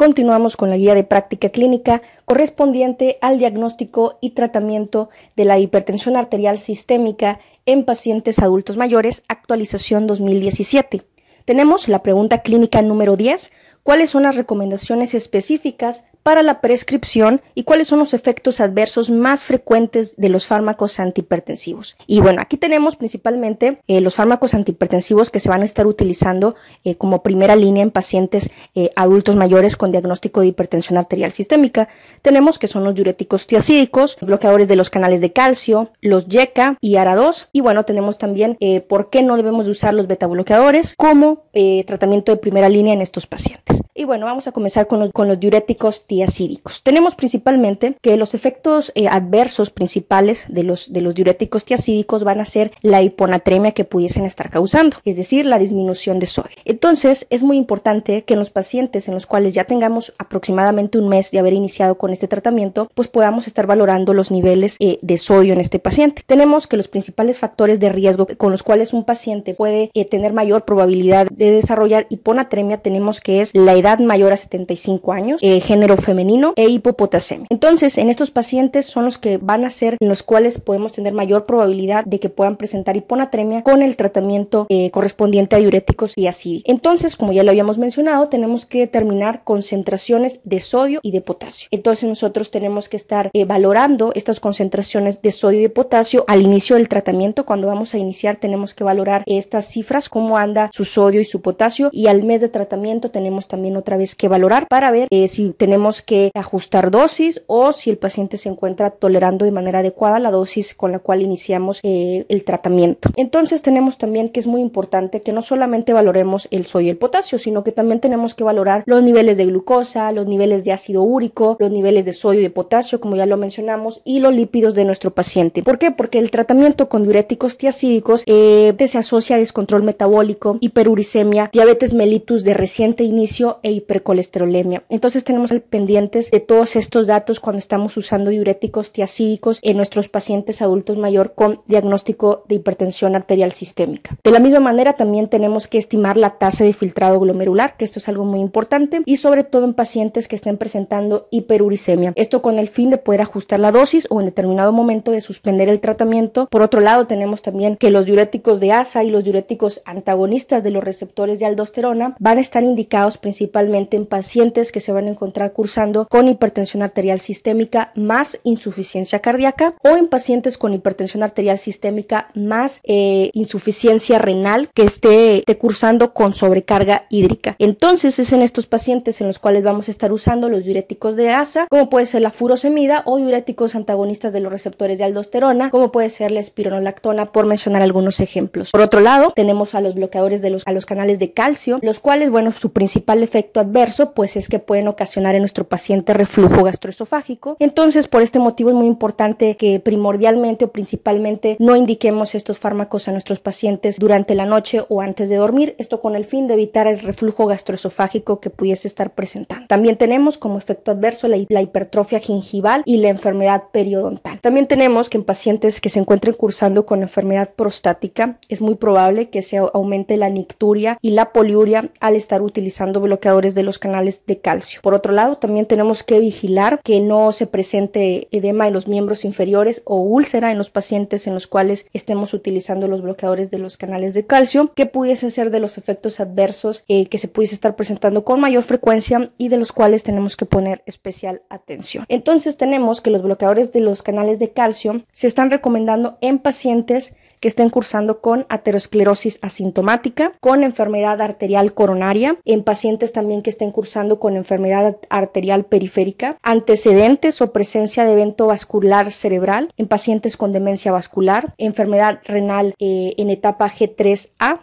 continuamos con la guía de práctica clínica correspondiente al diagnóstico y tratamiento de la hipertensión arterial sistémica en pacientes adultos mayores, actualización 2017. Tenemos la pregunta clínica número 10. ¿Cuáles son las recomendaciones específicas para la prescripción y cuáles son los efectos adversos más frecuentes de los fármacos antihipertensivos? Y bueno, aquí tenemos principalmente los fármacos antihipertensivos que se van a estar utilizando como primera línea en pacientes adultos mayores con diagnóstico de hipertensión arterial sistémica. Tenemos que son los diuréticos tiazídicos, bloqueadores de los canales de calcio, los YECA y ARA2. Y bueno, tenemos también por qué no debemos de usar los betabloqueadores como tratamiento de primera línea en estos pacientes. Y bueno, vamos a comenzar con los diuréticos tiazídicos. Tenemos principalmente que los efectos adversos principales de los diuréticos tiazídicos van a ser la hiponatremia que pudiesen estar causando, es decir, la disminución de sodio. Entonces, es muy importante que en los pacientes en los cuales ya tengamos aproximadamente un mes de haber iniciado con este tratamiento, pues podamos estar valorando los niveles de sodio en este paciente. Tenemos que los principales factores de riesgo con los cuales un paciente puede tener mayor probabilidad de desarrollar hiponatremia, tenemos que es la edad mayor a 75 años, género femenino e hipopotasemia. Entonces, en estos pacientes son los que van a ser en los cuales podemos tener mayor probabilidad de que puedan presentar hiponatremia con el tratamiento correspondiente a diuréticos tiazídicos. Entonces, como ya lo habíamos mencionado, tenemos que determinar concentraciones de sodio y de potasio. Entonces, nosotros tenemos que estar valorando estas concentraciones de sodio y de potasio al inicio del tratamiento. Cuando vamos a iniciar, tenemos que valorar estas cifras, cómo anda su sodio y su potasio, y al mes de tratamiento tenemos también otra vez que valorar para ver si tenemos que ajustar dosis o si el paciente se encuentra tolerando de manera adecuada la dosis con la cual iniciamos el tratamiento. Entonces tenemos también que es muy importante que no solamente valoremos el sodio y el potasio, sino que también tenemos que valorar los niveles de glucosa, los niveles de ácido úrico, los niveles de sodio y de potasio, como ya lo mencionamos, y los lípidos de nuestro paciente. ¿Por qué? Porque el tratamiento con diuréticos tiazídicos se asocia a descontrol metabólico, hiperuricemia, diabetes mellitus de reciente inicio e hipercolesterolemia. Entonces tenemos que estar pendientes de todos estos datos cuando estamos usando diuréticos tiazídicos en nuestros pacientes adultos mayor con diagnóstico de hipertensión arterial sistémica. De la misma manera también tenemos que estimar la tasa de filtrado glomerular, que esto es algo muy importante, y sobre todo en pacientes que estén presentando hiperuricemia. Esto con el fin de poder ajustar la dosis o en determinado momento de suspender el tratamiento. Por otro lado, tenemos también que los diuréticos de ASA y los diuréticos antagonistas de los receptores de aldosterona van a estar indicados principalmente en pacientes que se van a encontrar cursando con hipertensión arterial sistémica más insuficiencia cardíaca o en pacientes con hipertensión arterial sistémica más insuficiencia renal que esté cursando con sobrecarga hídrica. Entonces es en estos pacientes en los cuales vamos a estar usando los diuréticos de ASA, como puede ser la furosemida, o diuréticos antagonistas de los receptores de aldosterona, como puede ser la espironolactona, por mencionar algunos ejemplos. Por otro lado, tenemos a los bloqueadores de los canales de calcio, los cuales, bueno, su principal efecto adverso pues es que pueden ocasionar en nuestro paciente reflujo gastroesofágico. Entonces, por este motivo es muy importante que primordialmente o principalmente no indiquemos estos fármacos a nuestros pacientes durante la noche o antes de dormir, esto con el fin de evitar el reflujo gastroesofágico que pudiese estar presentando. También tenemos como efecto adverso la hipertrofia gingival y la enfermedad periodontal. También tenemos que en pacientes que se encuentren cursando con enfermedad prostática es muy probable que se aumente la nicturia y la poliuria al estar utilizando bloqueadores de los canales de calcio. Por otro lado, también tenemos que vigilar que no se presente edema en los miembros inferiores o úlcera en los pacientes en los cuales estemos utilizando los bloqueadores de los canales de calcio, que pudiesen ser de los efectos adversos que se pudiese estar presentando con mayor frecuencia y de los cuales tenemos que poner especial atención. Entonces tenemos que los bloqueadores de los canales de calcio se están recomendando en pacientes que estén cursando con aterosclerosis asintomática, con enfermedad arterial coronaria, en pacientes también que estén cursando con enfermedad arterial periférica, antecedentes o presencia de evento vascular cerebral, en pacientes con demencia vascular, enfermedad renal en etapa G3A,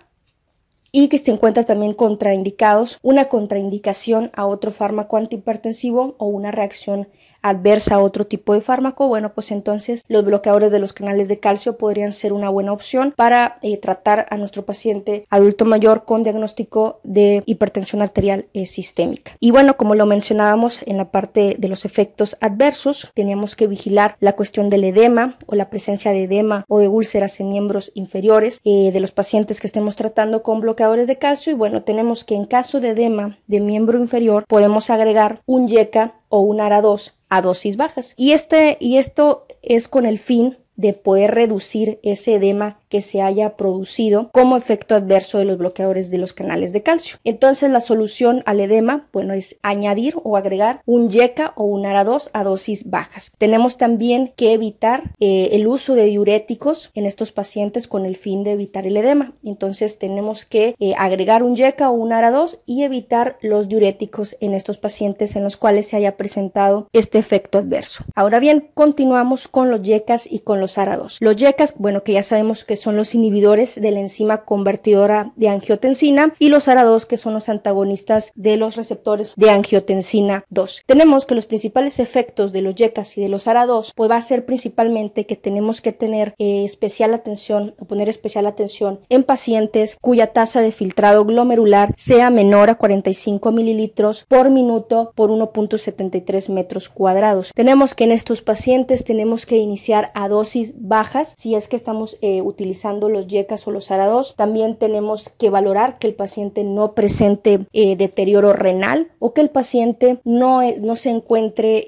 y que se encuentran también contraindicados, una contraindicación a otro fármaco antihipertensivo o una reacción adversa a otro tipo de fármaco, bueno, pues entonces los bloqueadores de los canales de calcio podrían ser una buena opción para tratar a nuestro paciente adulto mayor con diagnóstico de hipertensión arterial sistémica. Y bueno, como lo mencionábamos en la parte de los efectos adversos, teníamos que vigilar la cuestión del edema o la presencia de edema o de úlceras en miembros inferiores de los pacientes que estemos tratando con bloqueadores de calcio. Y bueno, tenemos que en caso de edema de miembro inferior podemos agregar un YECA o un ARA2 a dosis bajas. Y esto es con el fin de poder reducir ese edema que se haya producido como efecto adverso de los bloqueadores de los canales de calcio. Entonces la solución al edema, bueno, es añadir o agregar un YECA o un ARA2 a dosis bajas. Tenemos también que evitar el uso de diuréticos en estos pacientes con el fin de evitar el edema. Entonces tenemos que agregar un YECA o un ARA2 y evitar los diuréticos en estos pacientes en los cuales se haya presentado este efecto adverso. Ahora bien, continuamos con los YECAs y con los ARA2. Los YECAs, bueno, que ya sabemos que son los inhibidores de la enzima convertidora de angiotensina, y los ARA2, que son los antagonistas de los receptores de angiotensina 2. Tenemos que los principales efectos de los YECAs y de los ARA2 pues va a ser principalmente que tenemos que tener especial atención o poner especial atención en pacientes cuya tasa de filtrado glomerular sea menor a 45 mililitros por minuto por 1.73 metros cuadrados. Tenemos que en estos pacientes tenemos que iniciar a dosis bajas si es que estamos utilizando los YECAs o los ARA2. También tenemos que valorar que el paciente no presente deterioro renal o que el paciente no se encuentre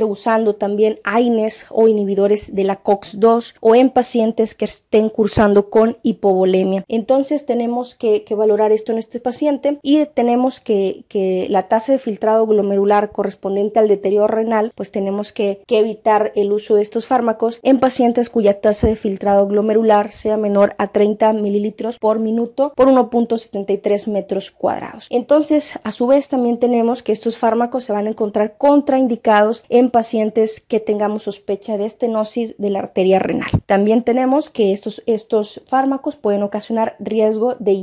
usando también AINES o inhibidores de la COX-2 o en pacientes que estén cursando con hipovolemia. Entonces tenemos que valorar esto en este paciente, y tenemos que la tasa de filtrado glomerular correspondiente al deterioro renal, pues tenemos que evitar el uso de estos fármacos en pacientes cuya tasa de filtrado glomerular sea menor a 30 mililitros por minuto por 1.73 metros cuadrados. Entonces, a su vez, también tenemos que estos fármacos se van a encontrar contraindicados en pacientes que tengamos sospecha de estenosis de la arteria renal. También tenemos que estos fármacos pueden ocasionar riesgo de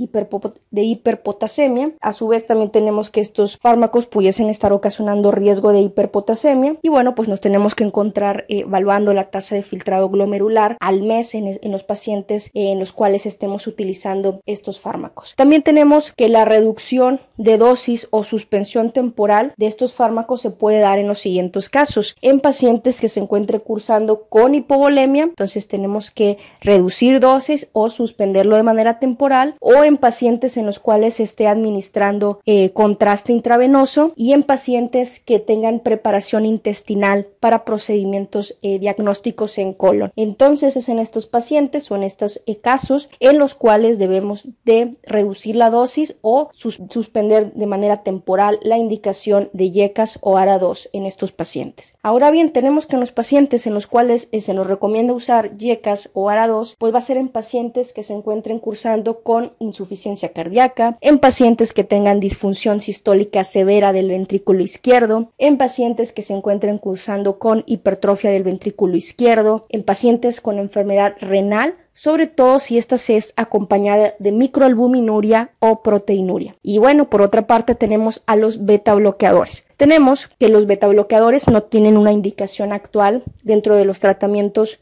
hiperpotasemia. A su vez, también tenemos que estos fármacos pudiesen estar ocasionando riesgo de hiperpotasemia, y bueno, pues nos tenemos que encontrar evaluando la tasa de filtrado glomerular al mes en los pacientes en los cuales estemos utilizando estos fármacos. También tenemos que la reducción de dosis o suspensión temporal de estos fármacos se puede dar en los siguientes casos: en pacientes que se encuentren cursando con hipovolemia, entonces tenemos que reducir dosis o suspenderlo de manera temporal, o en pacientes en los cuales se esté administrando contraste intravenoso, y en pacientes que tengan preparación intestinal para procedimientos diagnósticos en colon. Entonces es en estos pacientes o en estos casos en los cuales debemos de reducir la dosis o suspender de manera temporal la indicación de YECAs o ARA2 en estos pacientes. Ahora bien, tenemos que en los pacientes en los cuales se nos recomienda usar YECAs o ARA2, pues va a ser en pacientes que se encuentren cursando con insuficiencia cardíaca, en pacientes que tengan disfunción sistólica severa del ventrículo izquierdo, en pacientes que se encuentren cursando con hipertrofia del ventrículo izquierdo, en pacientes con enfermedad renal, sobre todo si esta es acompañada de microalbuminuria o proteinuria. Y bueno, por otra parte tenemos a los beta bloqueadores. Tenemos que los beta bloqueadores no tienen una indicación actual dentro de los tratamientos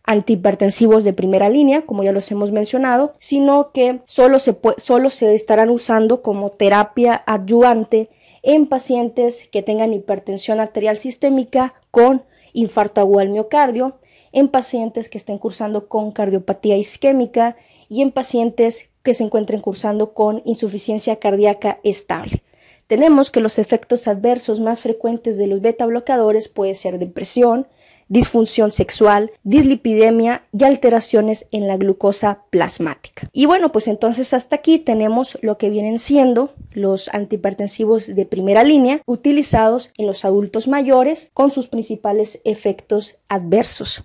antihipertensivos de primera línea, como ya los hemos mencionado, sino que solo se estarán usando como terapia adyuvante en pacientes que tengan hipertensión arterial sistémica con infarto agudo al miocardio, en pacientes que estén cursando con cardiopatía isquémica y en pacientes que se encuentren cursando con insuficiencia cardíaca estable. Tenemos que los efectos adversos más frecuentes de los beta bloqueadores pueden ser depresión, disfunción sexual, dislipidemia y alteraciones en la glucosa plasmática. Y bueno, pues entonces hasta aquí tenemos lo que vienen siendo los antihipertensivos de primera línea utilizados en los adultos mayores con sus principales efectos adversos.